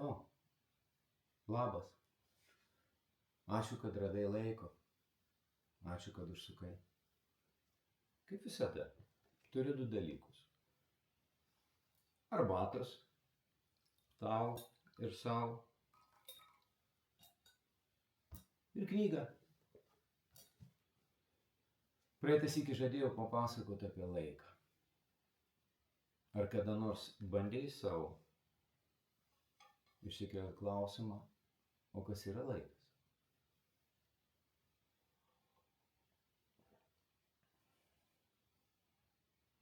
O, labas. Ačiū, kad radai laiko. Ačiū, kad užsukai. Kaip visada, turiu 2 dalykus. Arbatos. Tau ir savo. Ir knygą. Praeitą sykį žadėjau papasakoti apie laiką. Ar kada nors bandėjai savo išsikelt klausimą, o kas yra laikas?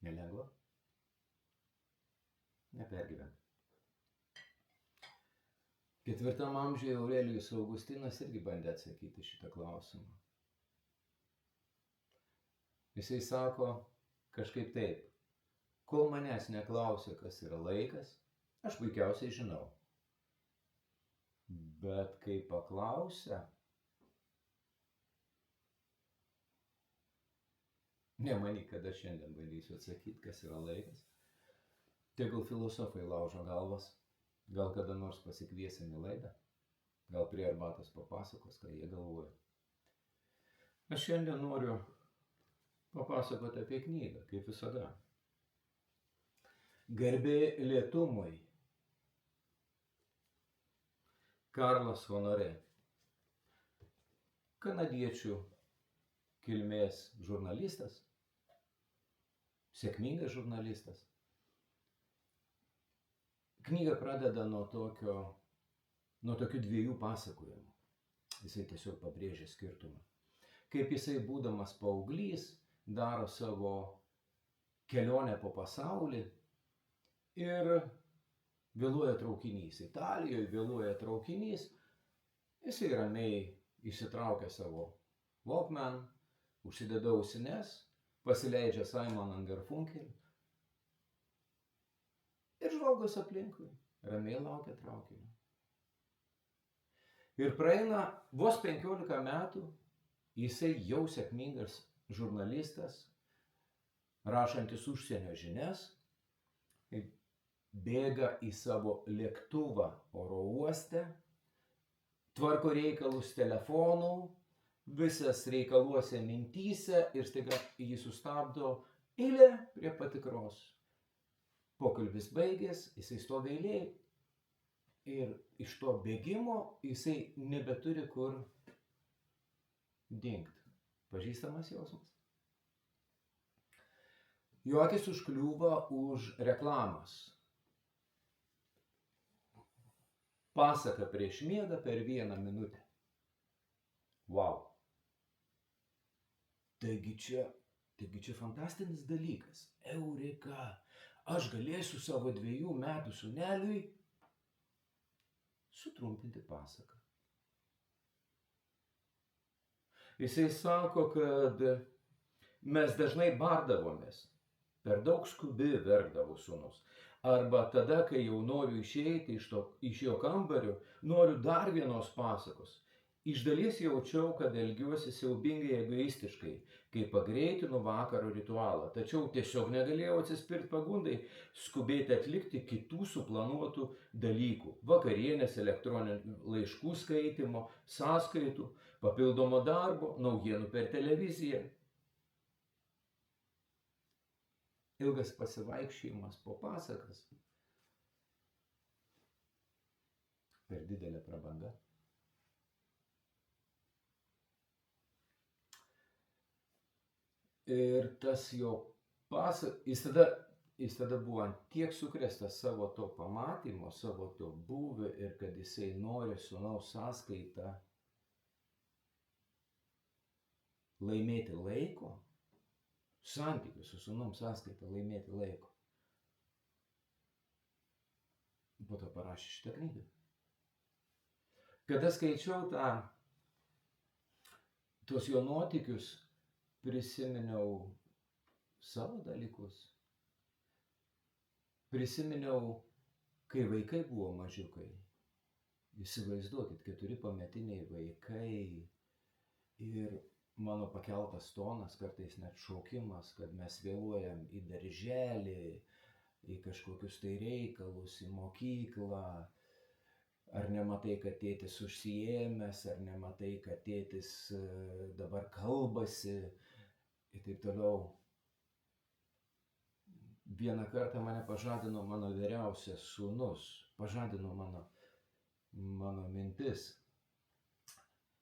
Nelengva? Nepergyvenk. 4 amžiuje Aurelijus Augustinas irgi bandė atsakyti šitą klausimą. Jisai sako kažkaip taip: kol manęs neklausė, kas yra laikas, aš puikiausiai žinau. Bet kai paklausia, nemanyk, kad aš šiandien bandysiu atsakyti, kas yra laikas. Tegul filosofai laužo galvas, gal kada nors pasikviesim į laidą, gal prie arbatos papasakos, ką jie galvoja. Aš šiandien noriu papasakoti apie knygą, kaip visada. Garbė lėtumui. Karlas Honoré, kanadiečių kilmės žurnalistas, sėkmingas žurnalistas. Knyga pradeda nuo tokių 2 pasakojimų. Jisai tiesiog pabrėžia skirtumą. Kaip jisai, būdamas paauglys, daro savo kelionę po pasaulį ir vėluoja traukinys. Italijoje vėluoja traukinys, jisai ramiai išsitraukia savo Walkman, užsideda ausines, pasileidžia Simon and Garfunkel ir žvalgos aplinkui, ramiai laukia traukinio. Ir praeina vos 15 metų, jisai jau sėkmingas žurnalistas, rašantis užsienio žinias, bėga į savo lėktuvą oro uoste, tvarko reikalus telefonų, visas reikaluose mintyse ir staiga jį sustabdo eilė prie patikros. Pokalbis baigės, jisai stovi eilėj ir iš to bėgimo jisai nebeturi kur dingt. Pažįstamas jausmas? Jo akis užkliūva už reklamos. Pasaka prieš miegą per 1 minutę. Wow. Taigi čia fantastinis dalykas. Eureka. Aš galėsiu savo 2 metų sūneliui sutrumpinti pasaką. Jisai sako, kad mes dažnai bardavomės. Per daug skubi, verkdavo sūnus. Arba tada, kai jau noriu išeiti iš jo kambario, noriu dar vienos pasakos. Iš dalies jaučiau, kad elgiuosi siaubingai egoistiškai, kai pagreitinu vakaro ritualą. Tačiau tiesiog negalėjau atsispirti pagundai skubėti atlikti kitų suplanuotų dalykų. Vakarienės, elektroninių laiškų skaitymo, sąskaitų, papildomo darbo, naujienų per televiziją. Ilgas pasivaikščiojimas po pasakas. Per didelė prabanga. Ir tas jo jis tada buvo ant tiek sukrėstas savo to pamatymo, savo to buvio ir kad jisai nori sūnaus sąskaitą laimėti laiko, santykių su sūnum sąskaitą laimėti laiko. Po to parašė šitą knygą. Kada skaičiau tuos jo nuotykius, prisiminiau savo dalykus. Prisiminiau, kai vaikai buvo mažiukai. Įsivaizduokit, 4 pametiniai vaikai ir mano pakeltas tonas, kartais net šaukimas, kad mes vėluojam į darželį, į kažkokius tai reikalus, į mokyklą. Ar nematai, kad tėtis užsiėmęs, ar nematai, kad tėtis dabar kalbasi ir taip toliau. Vieną kartą mane pažadino mano vyriausias sūnus, pažadino mano mintis.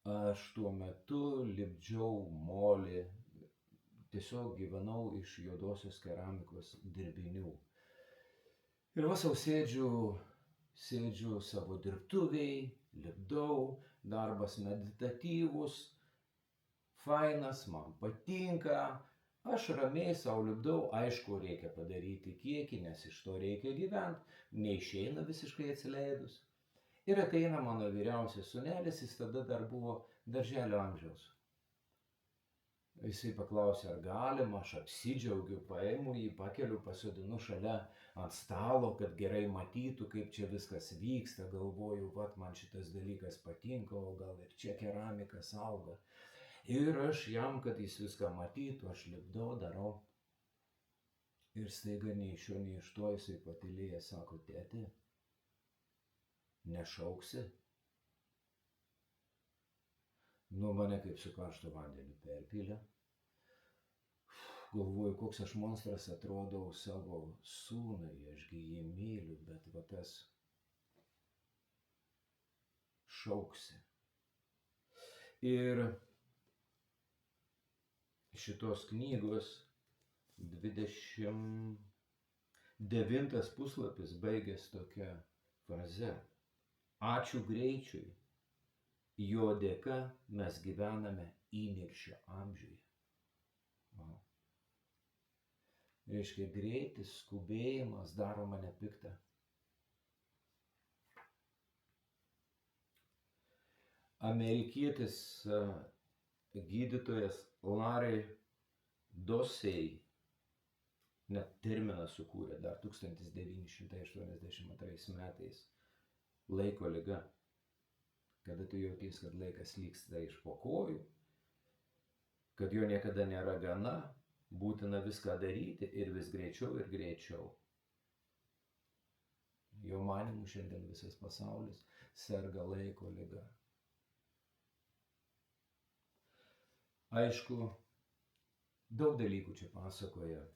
Aš tuo metu lipdžiau molį, tiesiog gyvenau iš juodosios keramikos dirbinių. Ir va sau sėdžiu savo dirbtuviai, lipdau, darbas meditatyvus, fainas, man patinka. Aš ramiai sau lipdau, aišku, reikia padaryti kiekį, nes iš to reikia gyventi, neišeina visiškai atsileidus. Ir ateina mano vyriausias sūnelis, jis tada dar buvo darželio amžiaus. Jisai paklausė, ar galima, aš apsidžiaugiu, paimu jį, pakeliu, pasodinu šalia ant stalo, kad gerai matytų, kaip čia viskas vyksta, galvoju, vat man šitas dalykas patinka, o gal ir čia keramikas auga. Ir aš jam, kad jis viską matytų, aš lipdau, darau. Ir staiga nei iš šio, nei iš to jisai patylėja, sako, tėti, nešauksi? Nu, mane kaip su karštu vandeniu perpylė. Galvoju, koks aš monstras atrodau savo sūnui, ašgi jį myliu, bet va tas šauksi. Ir šitos knygos 29 puslapis baigęs tokia fraze. Ačiū greičiui, jo dėka mes gyvename įniršio amžiuje. Wow. Reiškia, greitis, skubėjimas daro mane piktą. Amerikietis gydytojas Larry Dossey net terminą sukūrė dar 1982 metais. Laiko liga, kada tu jauties, kad laikas lyksta iš po kojų, kad jo niekada nėra gana, būtina viską daryti ir vis greičiau ir greičiau. Jo manymu šiandien visas pasaulis serga laiko liga. Aišku, daug dalykų čia pasakoja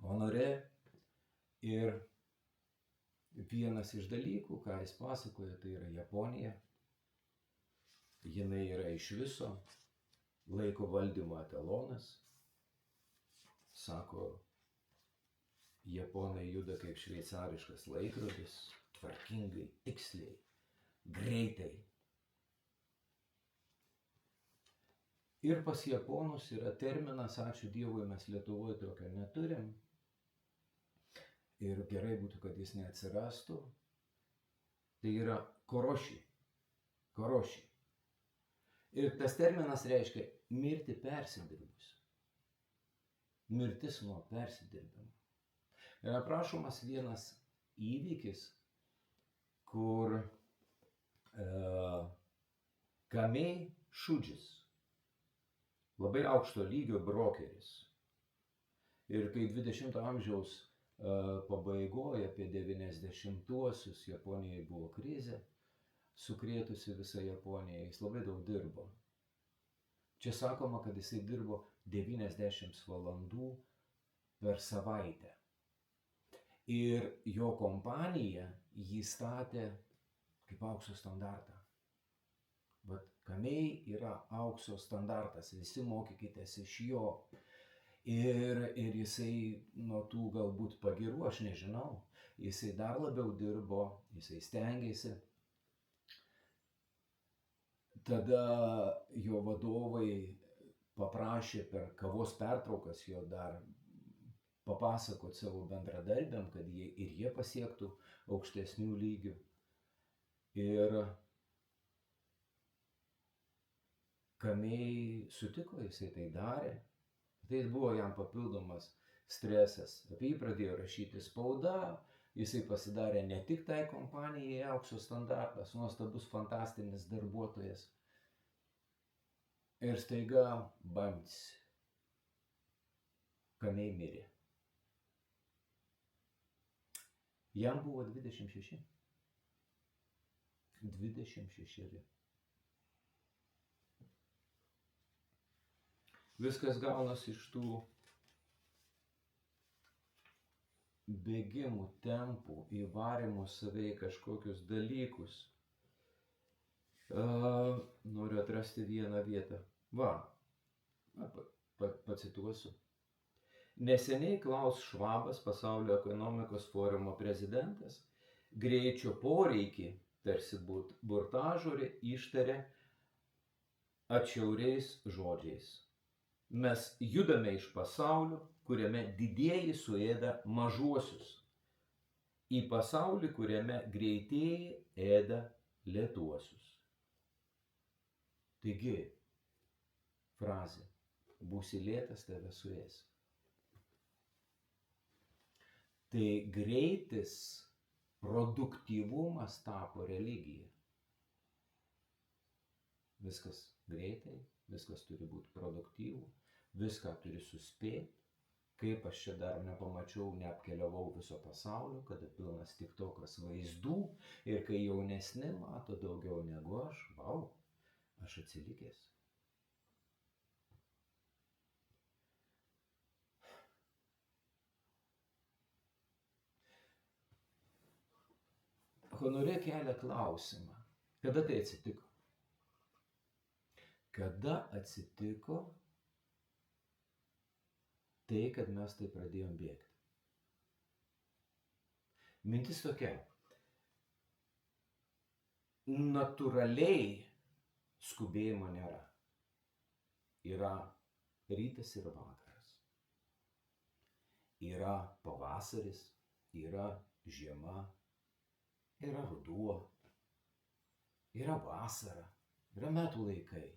Honorė ir vienas iš dalykų, ką jis pasakoja, tai yra Japonija. Jinai yra iš viso laiko valdymo etalonas. Sako, japonai juda kaip šveicariškas laikrodis, tvarkingai, tiksliai, greitai. Ir pas japonus yra terminas, ačiū Dievui, mes Lietuvoje tokio neturim. Ir gerai būtų, kad jis neatsirastų. Tai yra koroši. Koroši. Ir tas terminas reiškia mirti persidirbus. Mirtis nuo persidirbimo. Ir aprašomas vienas įvykis, kur Kamei Šudžis, labai aukšto lygio brokeris. Ir kai 20 amžiaus pabaigoje, apie 90-uosius, Japonijai buvo krizė, sukrėtusi visą Japoniją, jis labai daug dirbo. Čia sakoma, kad jisai dirbo 90 valandų per savaitę. Ir jo kompanija jį statė kaip aukso standartą. Bet Kamei yra aukso standartas, visi mokykitės iš jo. Ir jisai nuo tų galbūt pagirų, aš nežinau, jisai dar labiau dirbo, jisai stengėsi. Tada jo vadovai paprašė per kavos pertraukas jo dar papasakot savo bendradarbiam, kad jie pasiektų aukštesnių lygių. Ir Kamei sutiko, jisai tai darė. Tai buvo jam papildomas stresas. Apie jį pradėjo rašyti spauda, jisai pasidarė ne tik tai kompanijai aukso standartas, nuostabus, fantastinis darbuotojas. Ir staiga bamts. Kamei mirė. Jam buvo 26. 26. Viskas gaunasi iš tų bėgimų, tempų, įvarimų save į kažkokius dalykus. Noriu atrasti vieną vietą. Va, pacituosiu. Neseniai Klaus Schwabas, Pasaulio ekonomikos forumo prezidentas, greičio poreikį, tarsi burtažodį, ištarė atšiauriais žodžiais. Mes judame iš pasaulio, kuriame didieji suėda mažuosius, į pasaulį, kuriame greitieji ėda lėtuosius. Taigi, frazė, būsi lėtas, tave suės. Tai greitis, produktyvumas tapo religija. Viskas greitai, viskas turi būti produktyvu, viską turi suspėti. Kaip aš čia dar nepamačiau, neapkeliavau viso pasaulio, kada pilnas tik tokios vaizdų ir kai jaunesni mato daugiau negu aš, vau, aš atsilikęs. Honorė kelia klausimą, kada tai atsitiko? Kada atsitiko tai, kad mes tai pradėjom bėgti? Mintis tokia. Natūraliai skubėjimo nėra. Yra rytas ir vakaras. Yra pavasaris, yra žiema, yra ruduo, yra vasara, yra metų laikai.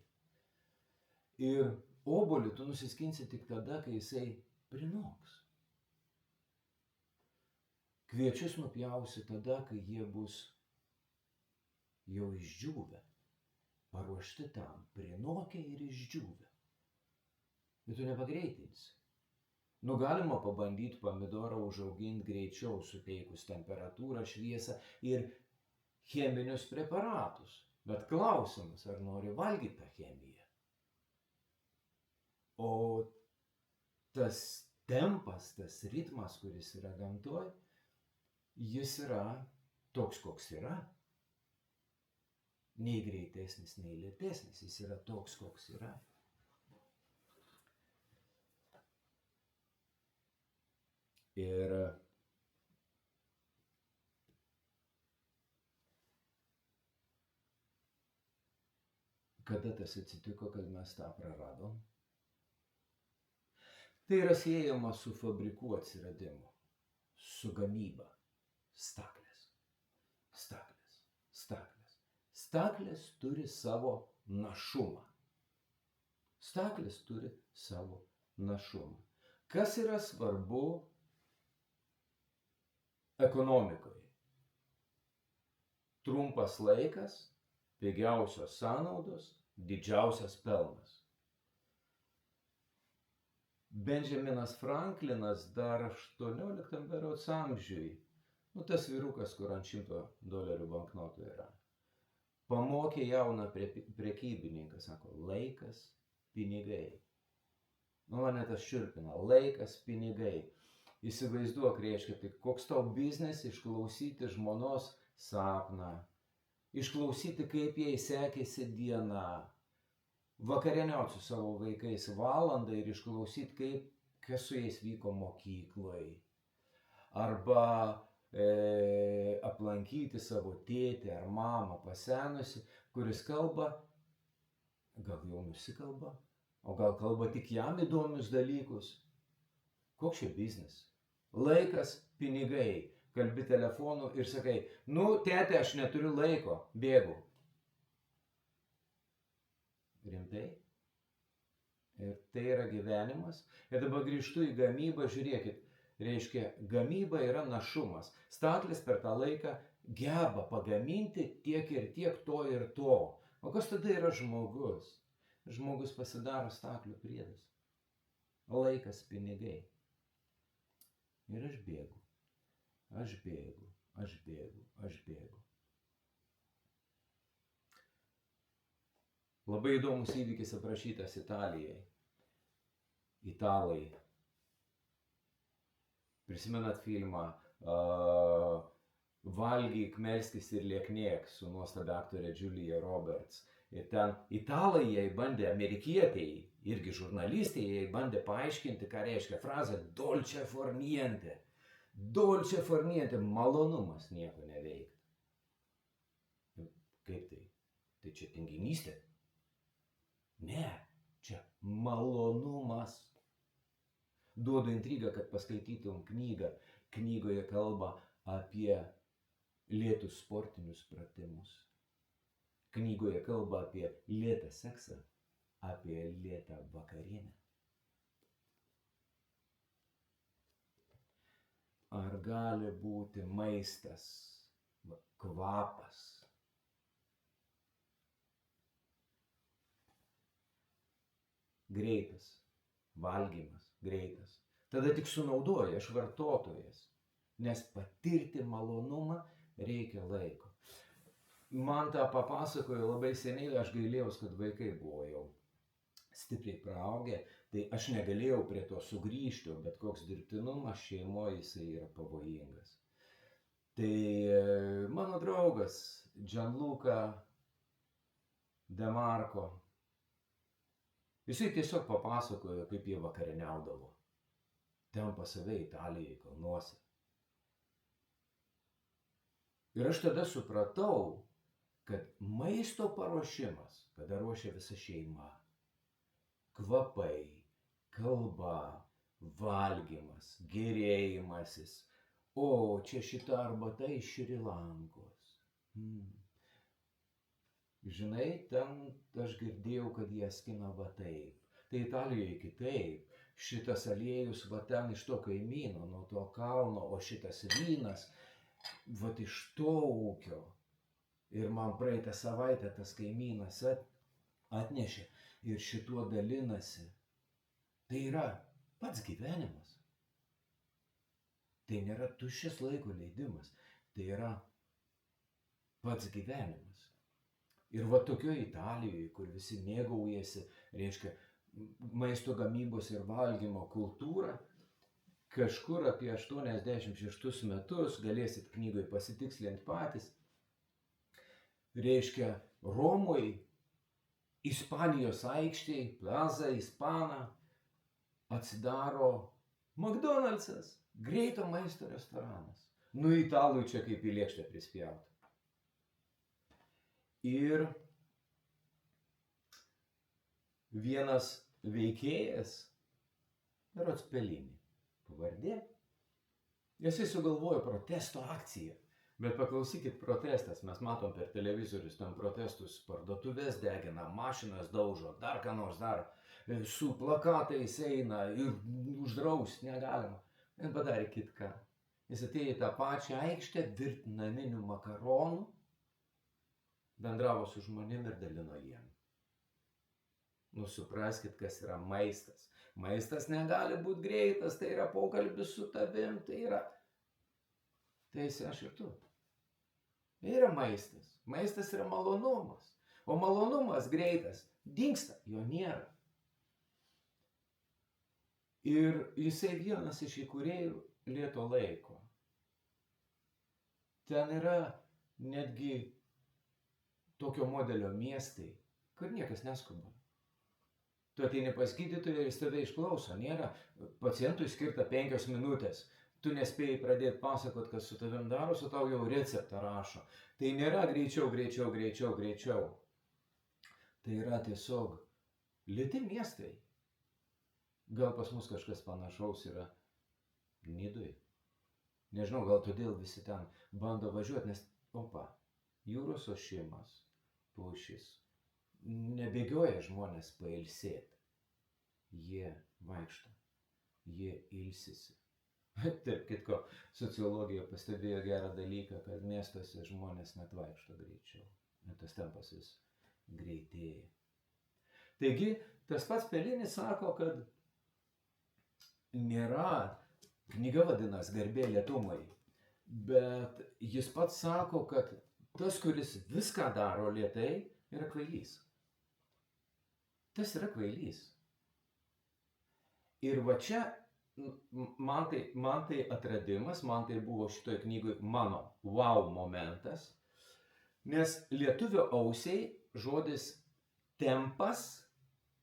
Ir obuolį tu nusiskinsi tik tada, kai jisai prinoks. Kviečius nupjausi tada, kai jie bus jau išdžiūvę, paruošti tam, prinokę ir išdžiūvę. Bet tu nepagreitinsi. Galima pabandyti pomidorą užauginti greičiau, suteikus temperatūrą, šviesą ir cheminius preparatus. Bet klausimas, ar nori valgyti tą chemiją? O tas tempas, tas ritmas, kuris yra gamtoj, jis yra toks, koks yra. Nei greitesnis, nei lėtesnis, jis yra toks, koks yra. Ir kada tas atsitiko, kad mes tą praradom? Tai yra siejama su fabrikų atsiradimu, su gamyba. Staklės. Staklės turi savo našumą. Kas yra svarbu ekonomikoje? Trumpas laikas, pigiausios sąnaudos, didžiausias pelnas. Benjaminas Franklinas dar 18 berods amžiui, tas vyrukas, kur ant $100 banknotų yra, pamokė jauną prekybininką, sako, laikas, pinigai. Mane tas šiurpina, laikas, pinigai. Įsivaizduok, reiškia, tai koks tau biznis išklausyti žmonos sapną, išklausyti, kaip jai sekėsi diena, vakarieniauti su savo vaikais valandą ir išklausyti, kas su jais vyko mokykloje. Arba aplankyti savo tėtį ar mamą pasenusi, kuris kalba, gal jau nusikalba, o gal kalba tik jam įdomius dalykus. Koks čia biznis? Laikas, pinigai. Kalbi telefonu ir sakai, tėte, aš neturiu laiko, bėgu. Rimtai? Ir tai yra gyvenimas. Ir dabar grįžtu į gamybą, žiūrėkit, reiškia, gamyba yra našumas. Staklis per tą laiką geba pagaminti tiek ir tiek to ir to. O kas tada yra žmogus? Žmogus pasidaro staklių priedas. Laikas, pinigai. Ir aš bėgu. Labai įdomus įvykis aprašytas Italijai. Italai. Prisimenat filmą Valgyk, melskis ir lieknėk su nuostabia aktorė Julia Roberts. Ir ten italai jai bandė, amerikietėjai, irgi žurnalistai jai bandė paaiškinti, ką reiškia frazė dolce far niente. Dolce far niente, malonumas nieko neveikti. Kaip tai? Tai čia tinginystė? Ne, čia malonumas. Duodu intrigą, kad paskaitytum knygą. Knygoje kalba apie lėtus sportinius pratimus. Knygoje kalba apie lėtą seksą, apie lėtą vakarienę. Ar gali būti maistas, kvapas? Greitas, valgymas, greitas. Tada tik sunaudoju, aš vartotojas, nes patirti malonumą reikia laiko. Man tą papasakojo labai seniai, aš gailėjaus, kad vaikai buvo jau stipriai praaugę, tai aš negalėjau prie to sugrįžti, bet koks dirbtinumas šeimoje jisai yra pavojingas. Tai mano draugas Gianluca De Marco, jisai tiesiog papasakojo, kaip jie vakarieniaudavo. Ten pas save Italijai kalnuose. Ir aš tada supratau, kad maisto paruošimas, kada ruošia visa šeima, kvapai, kalba, valgymas, gėrėjimasis, o čia šita arbata iš Šri Lankos. Žinai, ten aš girdėjau, kad jie skina va taip. Tai Italijoje kitaip. Šitas aliejus va ten iš to kaimyno, nuo to kalno, o šitas vynas va iš to ūkio. Ir man praeitą savaitę tas kaimynas atnešė ir šituo dalinasi. Tai yra pats gyvenimas. Tai nėra tuščias laiko leidimas. Tai yra pats gyvenimas. Ir va tokioje Italijoje, kur visi mėgaujasi, reiškia, maisto gamybos ir valgymo kultūrą, kažkur apie 86 metus, galėsit knygoje pasitikslinti patys, reiškia, Romoj, Ispanijos aikštėj, Plaza Hispana, atsidaro McDonald'sas, greito maisto restoranas. Nu, italui čia kaip į lėkštę prispjauti. Ir vienas veikėjas, berods Pelini, pavardė, jisai sugalvojo protesto akciją. Bet paklausykit, protestas, mes matom per televizorius ten protestus, parduotuvės degina, mašinas daužo, dar ką nors daro, su plakatais eina ir uždraust negalima. Ir padarė kitką. Jis atėjo į tą pačią aikštę, virti naminių makaronų, bendravo su žmonėm ir dalino jiem. Nu, supraskit, kas yra maistas. Maistas negali būti greitas, tai yra pokalbis su tavim, tai yra... Tai esi aš ir tu. Tai yra maistas. Maistas yra malonumas. O malonumas greitas dingsta, jo nėra. Ir jisai vienas iš įkūrėjų Lėto laiko. Ten yra netgi tokio modelio miestai, kur niekas neskuba. Tu ateini pas gydytoją ir jis tave išklauso, nėra pacientui skirta 5 minutės. Tu nespėjai pradėti pasakot, kas su tavim darosi, tau jau receptą rašo. Tai nėra greičiau. Tai yra tiesiog lėti miestai. Gal pas mus kažkas panašaus yra Nidoj. Nežinau, gal todėl visi ten bando važiuoti, nes, jūros ošimas, pušys. Nebėgioja žmonės pailsėti. Jie vaikšto, jie ilsisi. Taip kitko, sociologija pastebėjo gerą dalyką, kad miestuose žmonės net vaikšto greičiau. Ir tas tempas vis greitėja. Taigi, tas pats Pelinis sako, kad nėra, knyga vadinasi Garbė lėtumui, bet jis pats sako, kad tas, kuris viską daro lėtai, yra kvailys. tas yra kvailys. Ir va čia man tai atradimas, man tai buvo šitoje knygoje mano wow momentas, nes lietuvio ausiai žodis tempas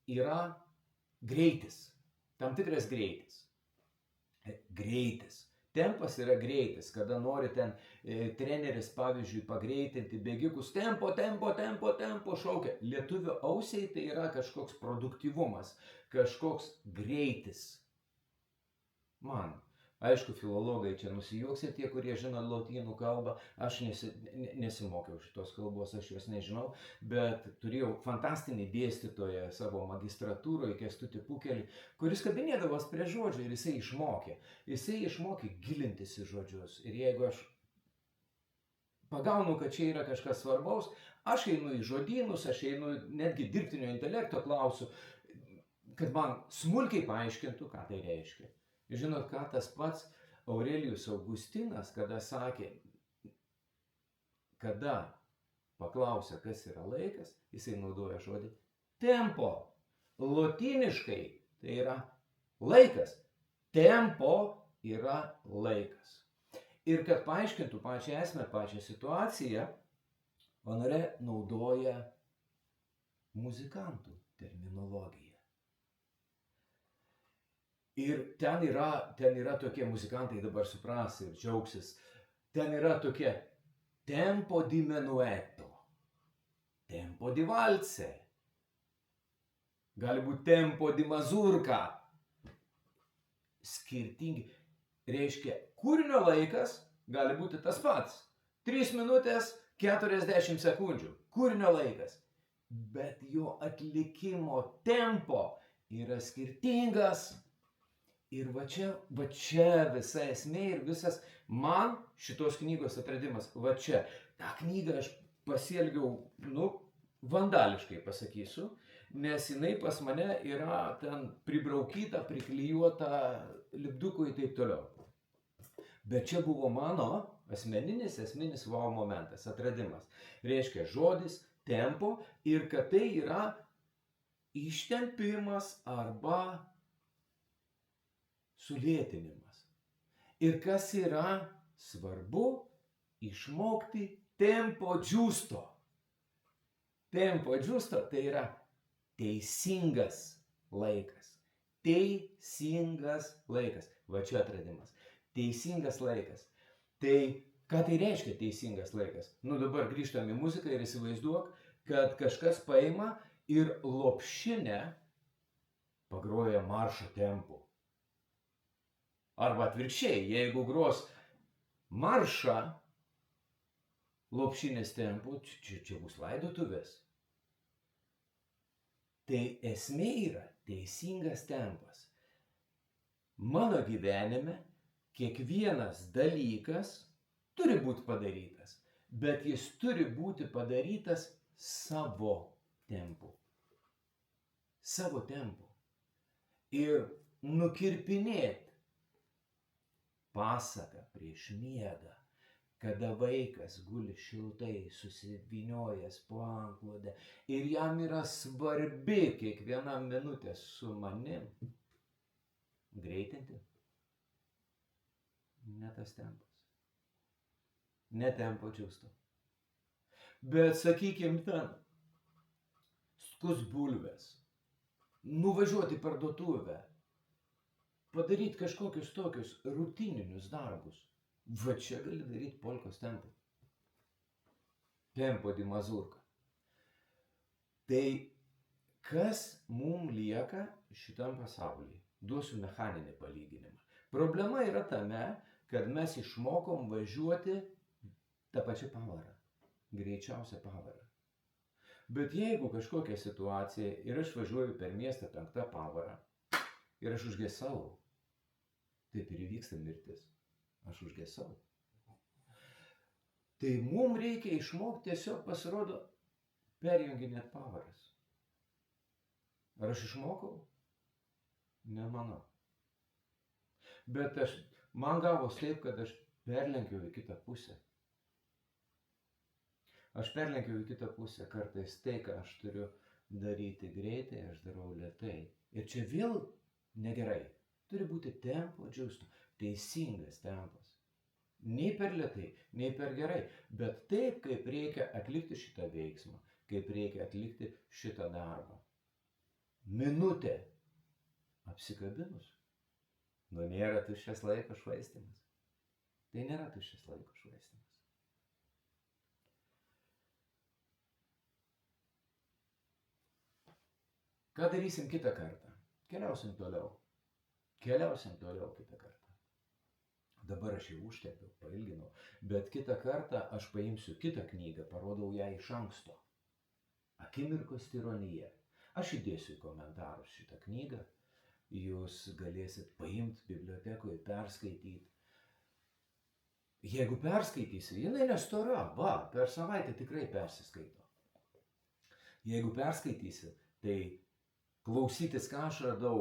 yra greitis, tam tikras greitis. Greitis. Tempas yra greitis, kada nori ten treneris, pavyzdžiui, pagreitinti bėgikus, tempo šaukia. Lietuvio ausiai tai yra kažkoks produktyvumas, kažkoks greitis. Man. Aišku, filologai čia nusijuoksia, tie, kurie žino lotynų kalbą, aš nesimokiau šitos kalbos, aš jos nežinau, bet turėjau fantastinį dėstytoją savo magistratūroje, Kęstutį Pukelį, kuris kabinėdavos prie žodžių ir jisai išmokė gilintis į žodžius. Ir jeigu aš pagaunu, kad čia yra kažkas svarbaus, aš einu į žodynus, aš einu netgi dirbtinio intelekto klausiu, kad man smulkiai paaiškintų, ką tai reiškia. Žinot, ką tas pats Aurelijus Augustinas, kada sakė, kada paklausė, kas yra laikas, jisai naudoja žodį tempo. Lotyniškai tai yra laikas. Tempo yra laikas. Ir kad paaiškintų pačią esmę, pačią situaciją, Honoré naudoja muzikantų terminologiją. Ir ten yra tokie muzikantai, dabar supras ir džiaugsis, ten yra tokie tempo di menueto, tempo di valse, gali būti tempo di mazurka. Skirtingi. Reiškia, kūrinio laikas gali būti tas pats. 3 minutės 40 sekundžių. Kūrinio laikas. Bet jo atlikimo tempo yra skirtingas. Ir va čia visa esmė ir visas man šitos knygos atradimas. Va čia. Ta knygą aš pasielgiau, vandališkai pasakysiu, nes jinai pas mane yra ten pribraukyta, priklijuota lipdukų ir taip toliau. Bet čia buvo mano asmeninis wow momentas, atradimas. Reiškia žodis, tempo ir kad tai yra ištempimas arba sulėtinimas. Ir kas yra svarbu, išmokti tempo giusto. Tempo giusto tai yra teisingas laikas. Teisingas laikas. Va čia atradimas. Teisingas laikas. Tai ką tai reiškia teisingas laikas? Dabar grįžtam į muziką ir įsivaizduok, kad kažkas paima ir lopšinę pagroja maršo tempu. Arba atvirkščiai, jeigu gros maršą lopšinės tempu, čia bus laidotuvės. Tai esmė yra teisingas tempas. Mano gyvenime kiekvienas dalykas turi būti padarytas, bet jis turi būti padarytas savo tempu. Savo tempu. Ir nukirpinėti pasaką prieš miegą, kada vaikas guli šiltai susivyniojęs po antklodę ir jam yra svarbi kiekviena minutė su manim. Greitinti? Ne tas tempas. Ne tempo giusto. Bet sakykim ten, skus bulves, nuvažiuoti į parduotuvę, padaryti kažkokius tokius rutininius darbus. Va čia gali daryti polkos tempu. Tempo di mazurka. Tai kas mums lieka šitam pasaulyje? Duosiu mechaninį palyginimą. Problema yra tame, kad mes išmokom važiuoti tą pačią pavarą. Greičiausią pavarą. Bet jeigu kažkokia situacija ir aš važiuoju per miestą 5 pavarą, ir aš užgesau, taip ir įvyksta mirtis. Aš užgesau. Tai mums reikia išmokti tiesiog pasirodo perjunginėti pavaras. Ar aš išmokau? Nemanau. Bet man gavos taip, kad aš perlenkiau į kitą pusę. Aš perlenkiau į kitą pusę kartais tai, ką aš turiu daryti greitai, aš darau lėtai. Ir čia vėl negerai. Turi būti tempo džiusto, teisingas tempas. Nei per lėtai, nei per gerai, bet taip, kaip reikia atlikti šitą veiksmą, kaip reikia atlikti šitą darbą. Minutė apsikabinus. Nu, nėra tuščias laiko švaistymas. Tai nėra tuščias laiko švaistymas. Ką darysim kitą kartą? Keliausim toliau. Keliausim toliau kitą kartą. Dabar aš jau užtepiau, pailginau, bet kitą kartą aš paimsiu kitą knygą, parodau ją iš anksto. Akimirkos tironija. Aš įdėsiu į komentarus šitą knygą, jūs galėsit paimti bibliotekoje, perskaityti. Jeigu perskaitysi, jinai nestora, va, per savaitę tikrai persiskaito. Jeigu perskaitysi, tai klausytis, ką aš radau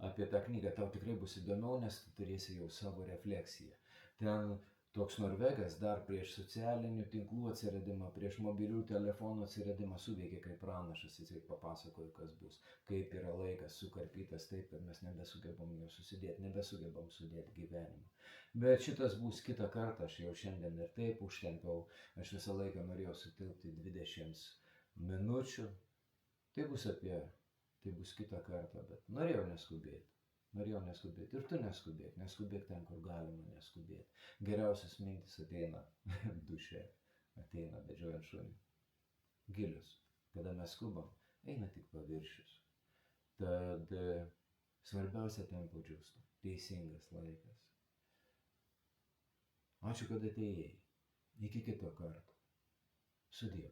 apie tą knygą, tau tikrai bus įdomiau, nes tu turėsi jau savo refleksiją. Ten toks Norvegas dar prieš socialinių tinklų atsiradimą, prieš mobilių telefonų atsiradimą suveikė kaip pranašas, jisai papasakojo, kas bus, kaip yra laikas sukarpytas taip, kad mes nebesugebam jo susidėti, nebesugebam sudėti gyvenimą. Bet šitas bus kitą kartą, aš jau šiandien ir taip užtempiau, aš visą laiką norėjau sutilpti 20 minučių, tai bus kitą kartą, bet norėjau neskubėti. Ir tu neskubėk ten, kur galima neskubėti. Geriausias mintis ateina duše, ateina vedžiojant šunį. Gilius, kada mes skubam, eina tik paviršius. Tad svarbiausia tempo džiusto, teisingas laikas. Ačiū, kad atėjai. Iki kito karto. Sudie.